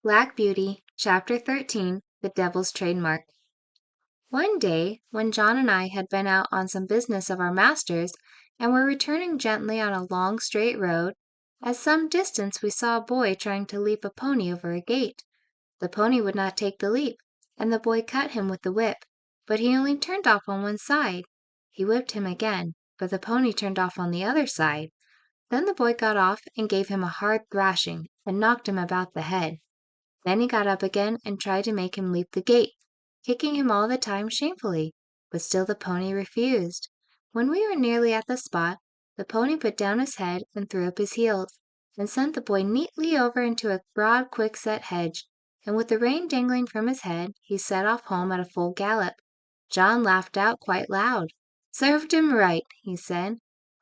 Black Beauty, Chapter 13, The Devil's Trademark. One day, when John and I had been out on some business of our master's, and were returning gently on a long straight road, at some distance we saw a boy trying to leap a pony over a gate. The pony would not take the leap, and the boy cut him with the whip, but he only turned off on one side. He whipped him again, but the pony turned off on the other side. Then the boy got off and gave him a hard thrashing, and knocked him about the head. Then he got up again and tried to make him leap the gate, kicking him all the time shamefully, but still the pony refused. When we were nearly at the spot, the pony put down his head and threw up his heels, and sent the boy neatly over into a broad quickset hedge, and with the rein dangling from his head, he set off home at a full gallop. John laughed out quite loud. "Served him right," he said.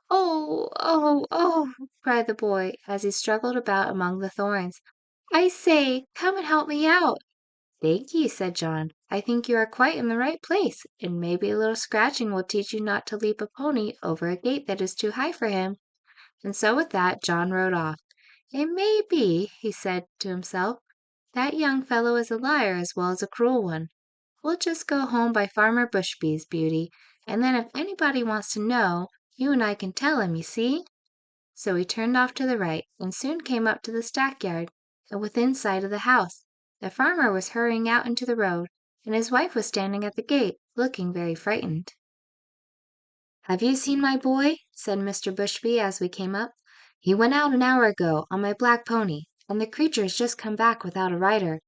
"Oh, oh, oh!" cried the boy, as he struggled about among the thorns. "I say, come and help me out." "Thank ye," said John. "I think you are quite in the right place, and maybe a little scratching will teach you not to leap a pony over a gate that is too high for him." And so with that, John rode off. "It may be," he said to himself, "that young fellow is a liar as well as a cruel one. We'll just go home by Farmer Bushby's, Beauty, and then if anybody wants to know, you and I can tell him, you see." So he turned off to the right, and soon came up to the stackyard, and within sight of the house. The farmer was hurrying out into the road, and his wife was standing at the gate, looking very frightened. "Have you seen my boy?" said Mr. Bushby as we came up. "He went out an hour ago on my black pony, and the creature has just come back without a rider."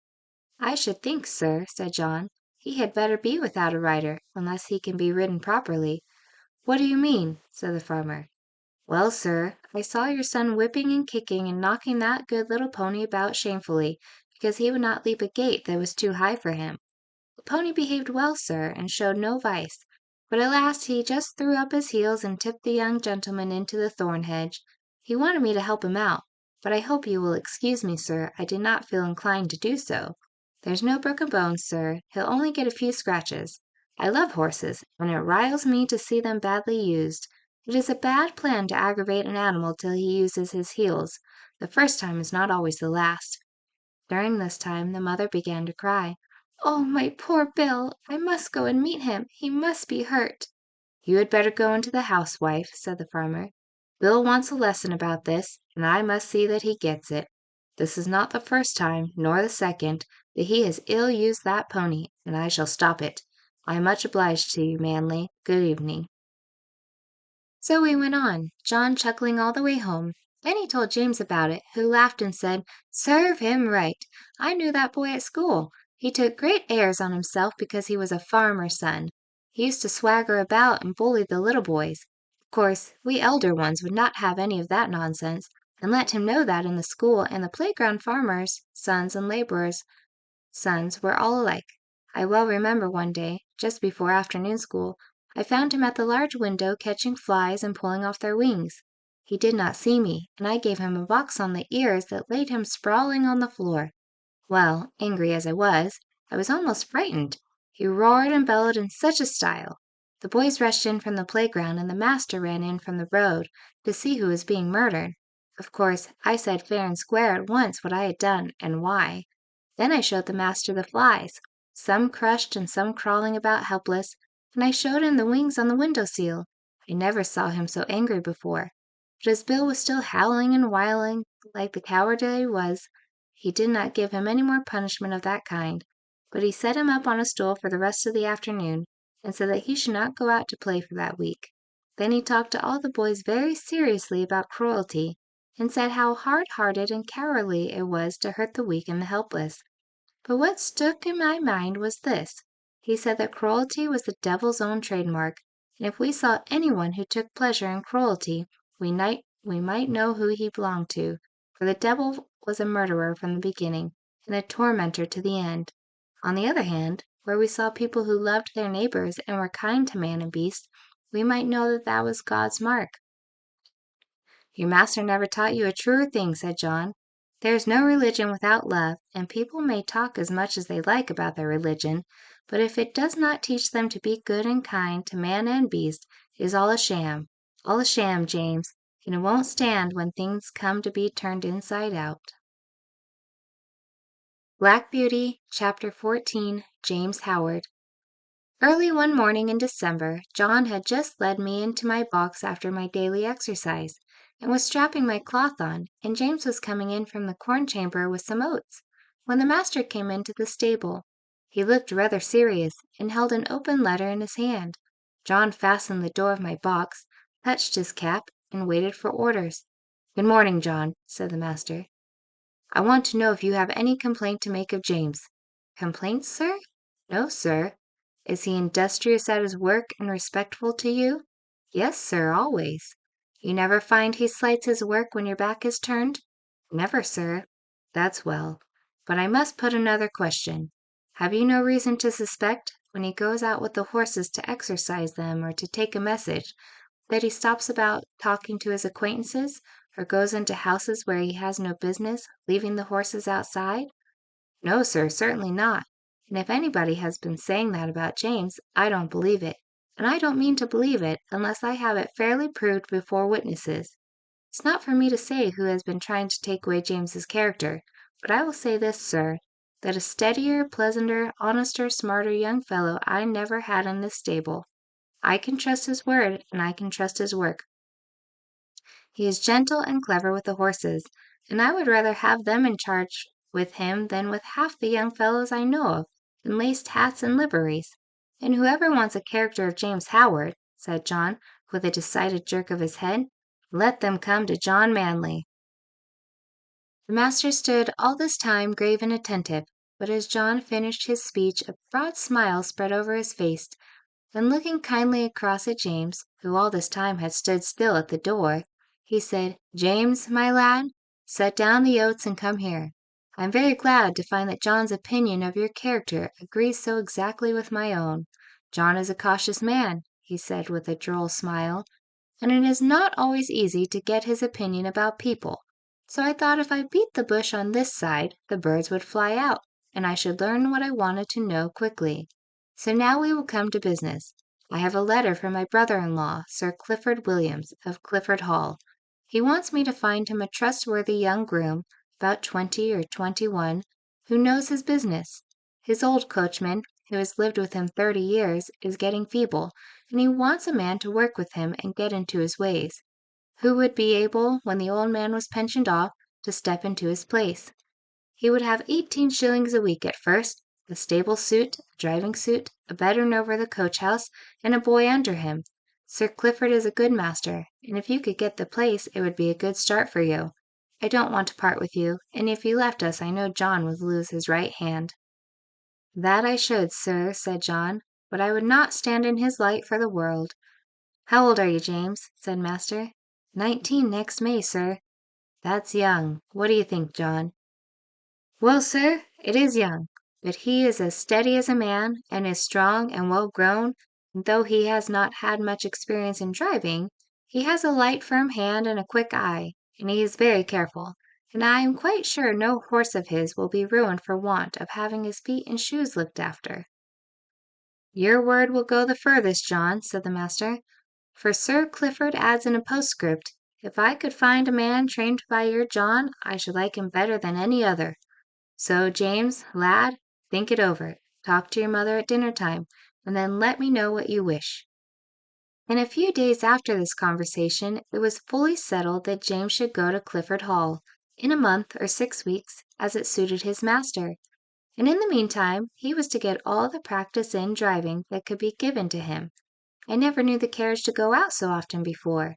"I should think, sir," said John, "he had better be without a rider, unless he can be ridden properly." "What do you mean?" said the farmer. "Well, sir, I saw your son whipping and kicking and knocking that good little pony about shamefully, because he would not leap a gate that was too high for him. The pony behaved well, sir, and showed no vice, but at last he just threw up his heels and tipped the young gentleman into the thorn hedge. He wanted me to help him out, but I hope you will excuse me, sir, I did not feel inclined to do so. There's no broken bones, sir, he'll only get a few scratches. I love horses, and it riles me to see them badly used. It is a bad plan to aggravate an animal till he uses his heels. The first time is not always the last." During this time the mother began to cry. "Oh, my poor Bill! I must go and meet him. He must be hurt." "You had better go into the house, wife," said the farmer. "Bill wants a lesson about this, and I must see that he gets it. This is not the first time, nor the second, that he has ill used that pony, and I shall stop it. I am much obliged to you, Manly. Good evening." So we went on, John chuckling all the way home. Then he told James about it, who laughed and said, "Serve him right. I knew that boy at school. He took great airs on himself because he was a farmer's son. He used to swagger about and bully the little boys. Of course, we elder ones would not have any of that nonsense, and let him know that in the school and the playground farmers' sons and laborers' sons were all alike. I well remember one day, just before afternoon school, I found him at the large window catching flies and pulling off their wings. He did not see me, and I gave him a box on the ears that laid him sprawling on the floor. Well, angry as I was almost frightened. He roared and bellowed in such a style. The boys rushed in from the playground, and the master ran in from the road to see who was being murdered. Of course, I said fair and square at once what I had done and why. Then I showed the master the flies, some crushed and some crawling about helpless, and I showed him the wings on the window sill. I never saw him so angry before. But as Bill was still howling and whiling like the coward that he was, he did not give him any more punishment of that kind, but he set him up on a stool for the rest of the afternoon, and said that he should not go out to play for that week. Then he talked to all the boys very seriously about cruelty, and said how hard-hearted and cowardly it was to hurt the weak and the helpless. But what stuck in my mind was this. He said that cruelty was the devil's own trademark, and if we saw anyone who took pleasure in cruelty, we might know who he belonged to, for the devil was a murderer from the beginning, and a tormentor to the end. On the other hand, where we saw people who loved their neighbors and were kind to man and beast, we might know that that was God's mark. "Your master never taught you a truer thing," said John. "There is no religion without love, and people may talk as much as they like about their religion, but if it does not teach them to be good and kind to man and beast, it is all a sham, James, and it won't stand when things come to be turned inside out." Black Beauty, Chapter 14, James Howard. Early one morning in December, John had just led me into my box after my daily exercise, and was strapping my cloth on, and James was coming in from the corn chamber with some oats, when the master came into the stable. He looked rather serious, and held an open letter in his hand. John fastened the door of my box, touched his cap, and waited for orders. "Good morning, John," said the master. "I want to know if you have any complaint to make of James." "Complaints, sir?" "No, sir." "Is he industrious at his work and respectful to you?" "Yes, sir, always." "You never find he slights his work when your back is turned?" "Never, sir." "That's well. But I must put another question. Have you no reason to suspect, when he goes out with the horses to exercise them or to take a message, that he stops about talking to his acquaintances, or goes into houses where he has no business, leaving the horses outside?" "No, sir, certainly not. And if anybody has been saying that about James, I don't believe it, and I don't mean to believe it unless I have it fairly proved before witnesses. It's not for me to say who has been trying to take away James's character, but I will say this, sir, that a steadier, pleasanter, honester, smarter young fellow I never had in this stable. I can trust his word, and I can trust his work. He is gentle and clever with the horses, and I would rather have them in charge with him than with half the young fellows I know of, in laced hats and liveries. And whoever wants a character of James Howard," said John, with a decided jerk of his head, "let them come to John Manley." The master stood all this time grave and attentive, but as John finished his speech a broad smile spread over his face. Then looking kindly across at James, who all this time had stood still at the door, he said, "James, my lad, set down the oats and come here. I am very glad to find that John's opinion of your character agrees so exactly with my own. John is a cautious man," he said with a droll smile, "and it is not always easy to get his opinion about people. So I thought if I beat the bush on this side, the birds would fly out, and I should learn what I wanted to know quickly. So now we will come to business. I have a letter from my brother-in-law, Sir Clifford Williams, of Clifford Hall. He wants me to find him a trustworthy young groom, about 20 or 21, who knows his business. His old coachman, who has lived with him 30 years, is getting feeble, and he wants a man to work with him and get into his ways, who would be able, when the old man was pensioned off, to step into his place. He would have 18 shillings a week at first, a stable suit, a driving suit, a bedroom over the coach-house, and a boy under him. Sir Clifford is a good master, and if you could get the place it would be a good start for you. I don't want to part with you, and if you left us I know John would lose his right hand." "That I should, sir," said John, "but I would not stand in his light for the world." "How old are you, James?" said master. 19 next May, sir." "That's young. What do you think, John?" "Well, sir, it is young, but he is as steady as a man, and is strong and well grown, and though he has not had much experience in driving, he has a light firm hand and a quick eye, and he is very careful, and I am quite sure no horse of his will be ruined for want of having his feet and shoes looked after." "Your word will go the furthest, John," said the master, "for Sir Clifford adds in a postscript, 'If I could find a man trained by your John, I should like him better than any other.' So, James, lad, think it over, talk to your mother at dinner time, and then let me know what you wish." In a few days after this conversation, it was fully settled that James should go to Clifford Hall, in a month or 6 weeks, as it suited his master, and in the meantime he was to get all the practice in driving that could be given to him. I never knew the carriage to go out so often before.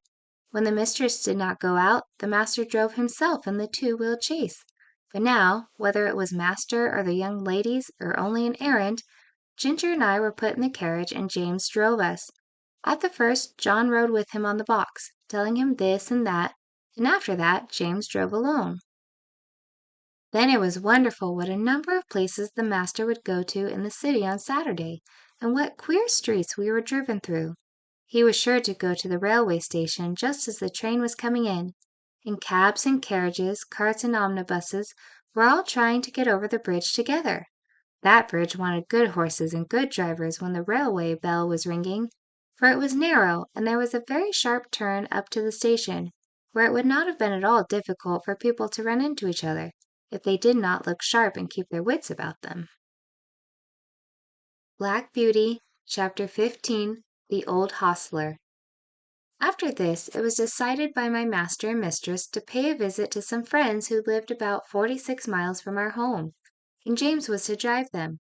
When the mistress did not go out, the master drove himself in the two-wheeled chaise. But now, whether it was master or the young ladies, or only an errand, Ginger and I were put in the carriage and James drove us. At the first, John rode with him on the box, telling him this and that, and after that James drove alone. Then it was wonderful what a number of places the master would go to in the city on Saturday, and what queer streets we were driven through. He was sure to go to the railway station just as the train was coming in, and cabs and carriages, carts and omnibuses were all trying to get over the bridge together. That bridge wanted good horses and good drivers when the railway bell was ringing, for it was narrow, and there was a very sharp turn up to the station, where it would not have been at all difficult for people to run into each other, if they did not look sharp and keep their wits about them. Black Beauty, Chapter 15, The Old Hostler. After this, it was decided by my master and mistress to pay a visit to some friends who lived about 46 miles from our home, and James was to drive them.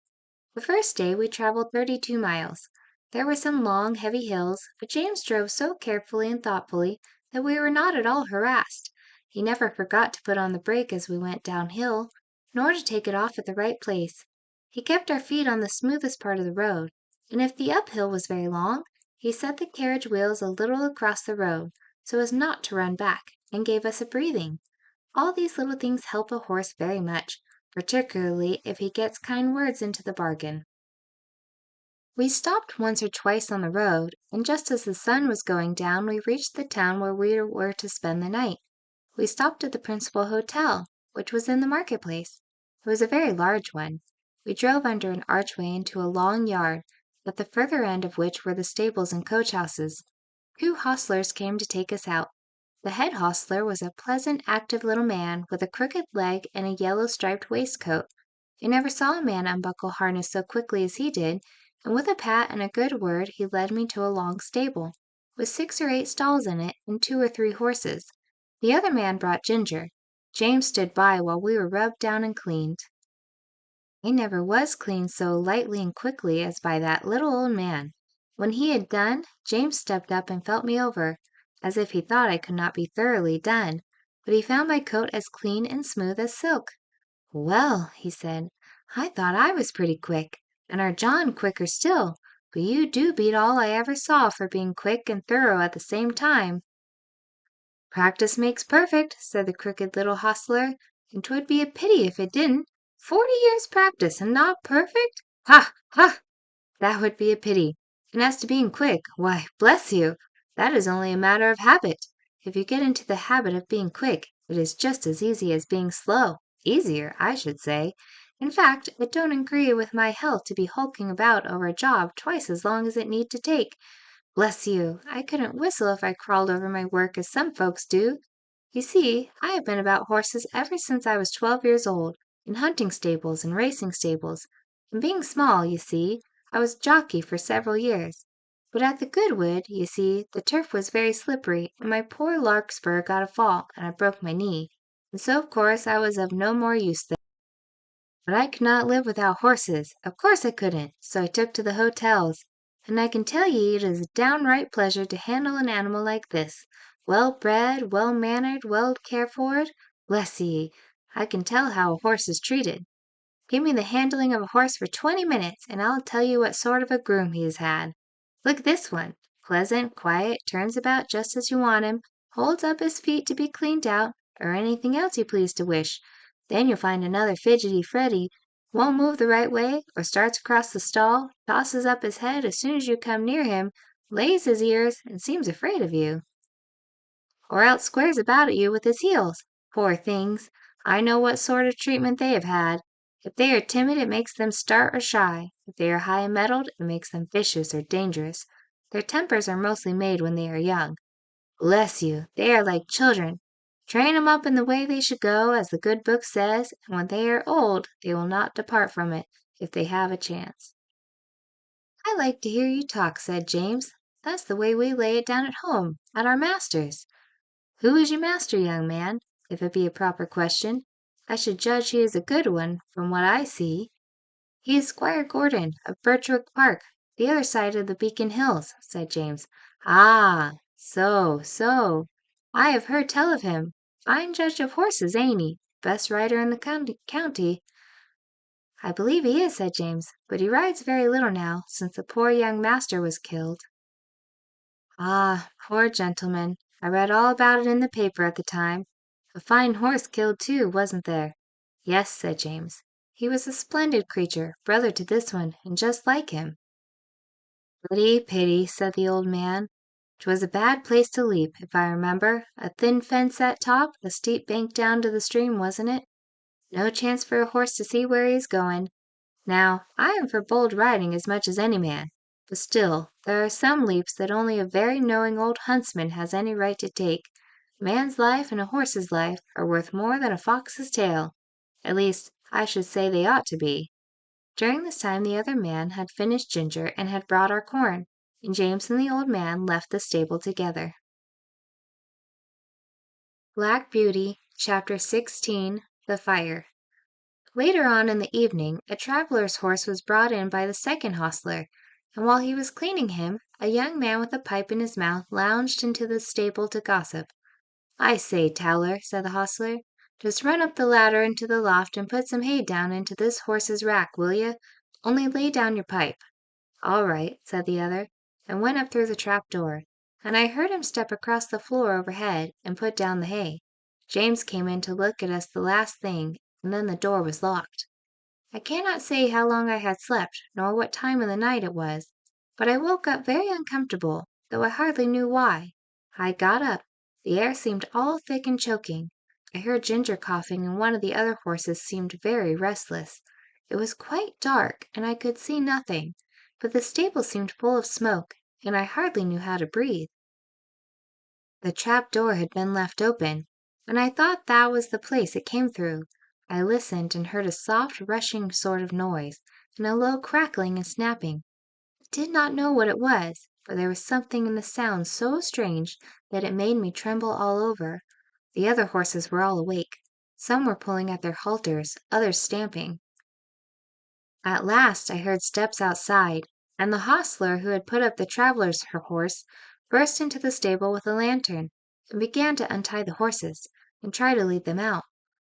The first day we traveled 32 miles. There were some long, heavy hills, but James drove so carefully and thoughtfully that we were not at all harassed. He never forgot to put on the brake as we went downhill, nor to take it off at the right place. He kept our feet on the smoothest part of the road, and if the uphill was very long, he set the carriage wheels a little across the road, so as not to run back, and gave us a breathing. All these little things help a horse very much, particularly if he gets kind words into the bargain. We stopped once or twice on the road, and just as the sun was going down we reached the town where we were to spend the night. We stopped at the principal hotel, which was in the marketplace. It was a very large one. We drove under an archway into a long yard, at the further end of which were the stables and coach houses. 2 hostlers came to take us out. The head hostler was a pleasant, active little man with a crooked leg and a yellow striped waistcoat. I never saw a man unbuckle harness so quickly as he did, and with a pat and a good word he led me to a long stable, with 6 or 8 stalls in it and 2 or 3 horses. The other man brought Ginger. James stood by while we were rubbed down and cleaned. I never was cleaned so lightly and quickly as by that little old man. When he had done, James stepped up and felt me over, as if he thought I could not be thoroughly done, but he found my coat as clean and smooth as silk. "Well," he said, "I thought I was pretty quick, and our John quicker still, but you do beat all I ever saw for being quick and thorough at the same time." "Practice makes perfect," said the crooked little hostler, "and 'twould be a pity if it didn't. 40 years' practice, and not perfect? Ha! ha! That would be a pity. And as to being quick, why, bless you, that is only a matter of habit. If you get into the habit of being quick, it is just as easy as being slow. Easier, I should say. In fact, it don't agree with my health to be hulking about over a job twice as long as it need to take. Bless you, I couldn't whistle if I crawled over my work as some folks do. You see, I have been about horses ever since I was 12 years old, in hunting stables and racing stables, and being small, you see, I was jockey for several years. But at the Goodwood, you see, the turf was very slippery, and my poor Larkspur got a fall, and I broke my knee, and so of course I was of no more use then. But I could not live without horses, of course I couldn't, so I took to the hotels. And I can tell ye it is a downright pleasure to handle an animal like this, well bred, well mannered, well cared for. Bless ye, I can tell how a horse is treated. Give me the handling of a horse for 20 minutes, and I'll tell you what sort of a groom he has had. Look at this one. Pleasant, quiet, turns about just as you want him, holds up his feet to be cleaned out, or anything else you please to wish. Then you'll find another fidgety Freddy, won't move the right way, or starts across the stall, tosses up his head as soon as you come near him, lays his ears, and seems afraid of you. Or else squares about at you with his heels. Poor things! I know what sort of treatment they have had. If they are timid, it makes them start or shy. If they are high-mettled, it makes them vicious or dangerous. Their tempers are mostly made when they are young. Bless you, they are like children. Train 'em up in the way they should go, as the good book says, and when they are old they will not depart from it, if they have a chance. "I like to hear you talk," said James. "That's the way we lay it down at home, at our master's. Who is your master, young man, if it be a proper question? I should judge he is a good one, from what I see." "He is Squire Gordon, of Birchwick Park, the other side of the Beacon Hills," said James. "Ah, so, so. I have heard tell of him. Fine judge of horses, ain't he? Best rider in the county." "I believe he is," said James, "but he rides very little now, since the poor young master was killed." "Ah, poor gentleman. I read all about it in the paper at the time. A fine horse killed too, wasn't there?" "Yes," said James. "He was a splendid creature, brother to this one, and just like him." "Pity, pity," said the old man. "'Twas a bad place to leap, if I remember, a thin fence at top, a steep bank down to the stream, wasn't it? No chance for a horse to see where he is going. Now, I am for bold riding as much as any man, but still there are some leaps that only a very knowing old huntsman has any right to take. A man's life and a horse's life are worth more than a fox's tail. At least, I should say they ought to be. During this time the other man had finished Ginger and had brought our corn, and James and the old man left the stable together. Black Beauty, Chapter 16, The Fire. Later on in the evening, a traveler's horse was brought in by the second hostler, and while he was cleaning him, a young man with a pipe in his mouth lounged into the stable to gossip. "I say, Towler," said the hostler, "just run up the ladder into the loft and put some hay down into this horse's rack, will you? Only lay down your pipe." "All right," said the other, and went up through the trap door, and I heard him step across the floor overhead and put down the hay. James came in to look at us the last thing, and then the door was locked. I cannot say how long I had slept, nor what time of the night it was, but I woke up very uncomfortable, though I hardly knew why. I got up. The air seemed all thick and choking. I heard Ginger coughing, and one of the other horses seemed very restless. It was quite dark, and I could see nothing, but the stable seemed full of smoke, and I hardly knew how to breathe. The trap door had been left open, and I thought that was the place it came through. I listened and heard a soft rushing sort of noise, and a low crackling and snapping. I did not know what it was, but there was something in the sound so strange that it made me tremble all over. The other horses were all awake. Some were pulling at their halters, others stamping. At last I heard steps outside, and the hostler who had put up the traveler's horse burst into the stable with a lantern, and began to untie the horses, and try to lead them out.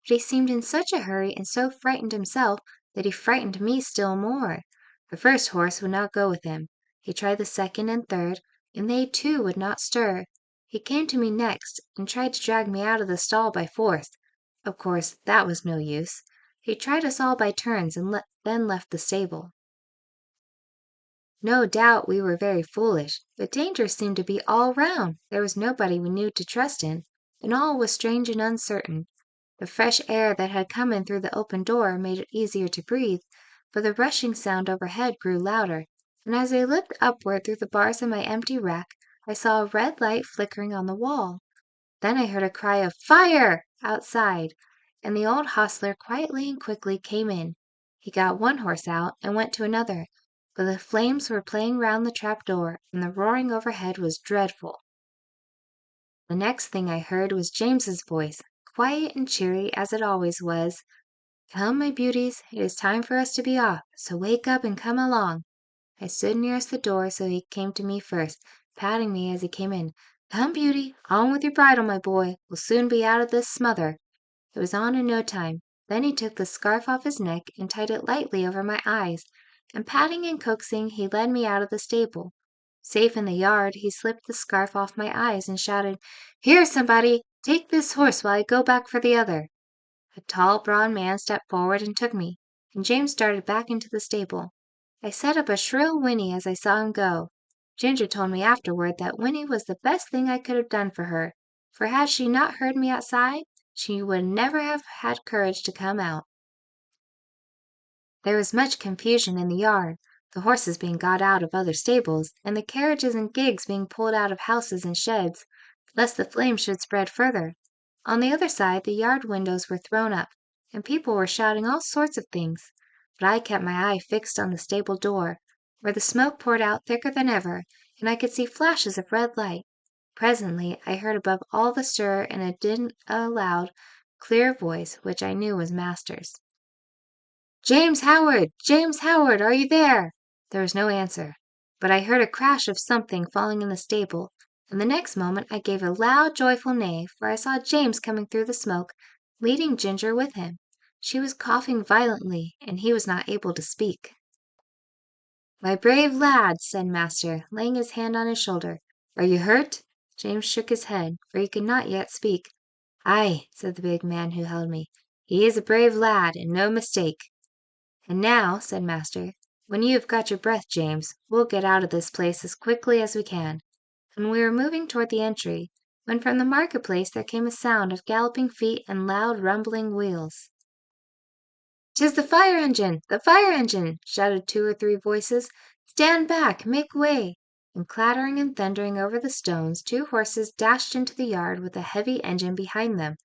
But he seemed in such a hurry and so frightened himself that he frightened me still more. The first horse would not go with him. He tried the second and third, and they too would not stir. He came to me next, and tried to drag me out of the stall by force. Of course that was no use. He tried us all by turns and then left the stable. No doubt we were very foolish, but danger seemed to be all round. There was nobody we knew to trust in, and all was strange and uncertain. The fresh air that had come in through the open door made it easier to breathe, but the rushing sound overhead grew louder, and as I looked upward through the bars of my empty rack, I saw a red light flickering on the wall. Then I heard a cry of "Fire!" outside, and the old hostler quietly and quickly came in. He got one horse out and went to another, but the flames were playing round the trap door, and the roaring overhead was dreadful. The next thing I heard was James's voice, quiet and cheery as it always was. "Come, my beauties, it is time for us to be off, so wake up and come along." I stood nearest the door, so he came to me first, patting me as he came in. "Come, Beauty, on with your bridle, my boy. We'll soon be out of this smother." It was on in no time. Then he took the scarf off his neck and tied it lightly over my eyes, and patting and coaxing he led me out of the stable. Safe in the yard, he slipped the scarf off my eyes and shouted, "Here, somebody! Take this horse while I go back for the other." A tall, broad man stepped forward and took me, and James started back into the stable. I set up a shrill whinny as I saw him go. Ginger told me afterward that whinny was the best thing I could have done for her, for had she not heard me outside, she would never have had courage to come out. There was much confusion in the yard, the horses being got out of other stables, and the carriages and gigs being pulled out of houses and sheds, lest the flames should spread further. On the other side the yard windows were thrown up, and people were shouting all sorts of things, but I kept my eye fixed on the stable door, where the smoke poured out thicker than ever, and I could see flashes of red light. Presently I heard above all the stir in a loud, clear voice, which I knew was Master's. "James Howard! James Howard! Are you there?" There was no answer, but I heard a crash of something falling in the stable, and the next moment I gave a loud, joyful neigh, for I saw James coming through the smoke, leading Ginger with him. She was coughing violently, and he was not able to speak. "My brave lad," said Master, laying his hand on his shoulder, "are you hurt?" James shook his head, for he could not yet speak. "Aye," said the big man who held me, "he is a brave lad, and no mistake." "And now," said Master, "when you have got your breath, James, we'll get out of this place as quickly as we can." And we were moving toward the entry, when from the market-place there came a sound of galloping feet and loud rumbling wheels. "'Tis the fire engine! The fire engine!" shouted 2 or 3 voices. "Stand back! Make way!" And clattering and thundering over the stones, 2 horses dashed into the yard with a heavy engine behind them.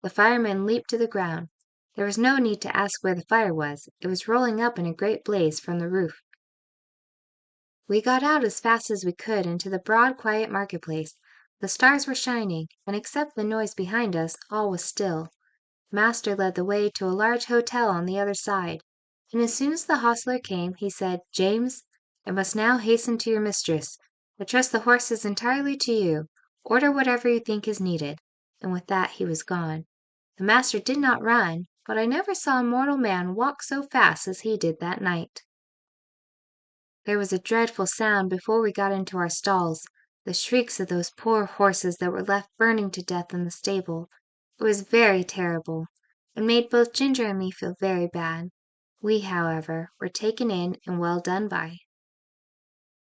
The firemen leaped to the ground. There was no need to ask where the fire was. It was rolling up in a great blaze from the roof. We got out as fast as we could into the broad, quiet marketplace. The stars were shining, and except the noise behind us, all was still. Master led the way to a large hotel on the other side, and as soon as the hostler came, he said, "James, I must now hasten to your mistress. I trust the horses entirely to you. Order whatever you think is needed." And with that he was gone. The master did not run, but I never saw a mortal man walk so fast as he did that night. There was a dreadful sound before we got into our stalls, the shrieks of those poor horses that were left burning to death in the stable. It was very terrible, and made both Ginger and me feel very bad. We, however, were taken in and well done by.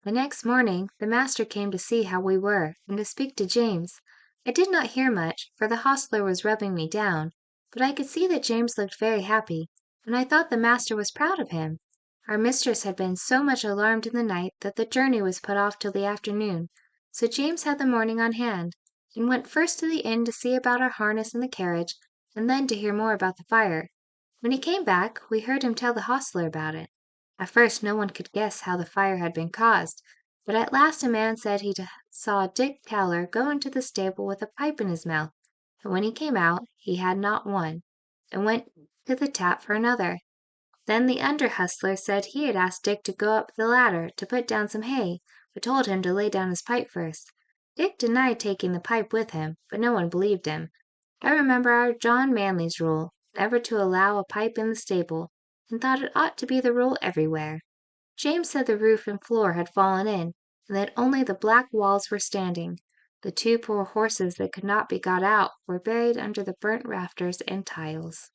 The next morning the master came to see how we were, and to speak to James. I did not hear much, for the hostler was rubbing me down, but I could see that James looked very happy, and I thought the master was proud of him. Our mistress had been so much alarmed in the night that the journey was put off till the afternoon, so James had the morning on hand, and went first to the inn to see about our harness and the carriage, and then to hear more about the fire. When he came back, we heard him tell the hostler about it. At first no one could guess how the fire had been caused, but at last a man said he saw Dick Towler go into the stable with a pipe in his mouth, and when he came out he had not one, and went to the tap for another. Then the under hustler said he had asked Dick to go up the ladder to put down some hay, but told him to lay down his pipe first. Dick denied taking the pipe with him, but no one believed him. I remember our John Manley's rule, never to allow a pipe in the stable, and thought it ought to be the rule everywhere. James said the roof and floor had fallen in, and that only the black walls were standing. The two poor horses that could not be got out were buried under the burnt rafters and tiles.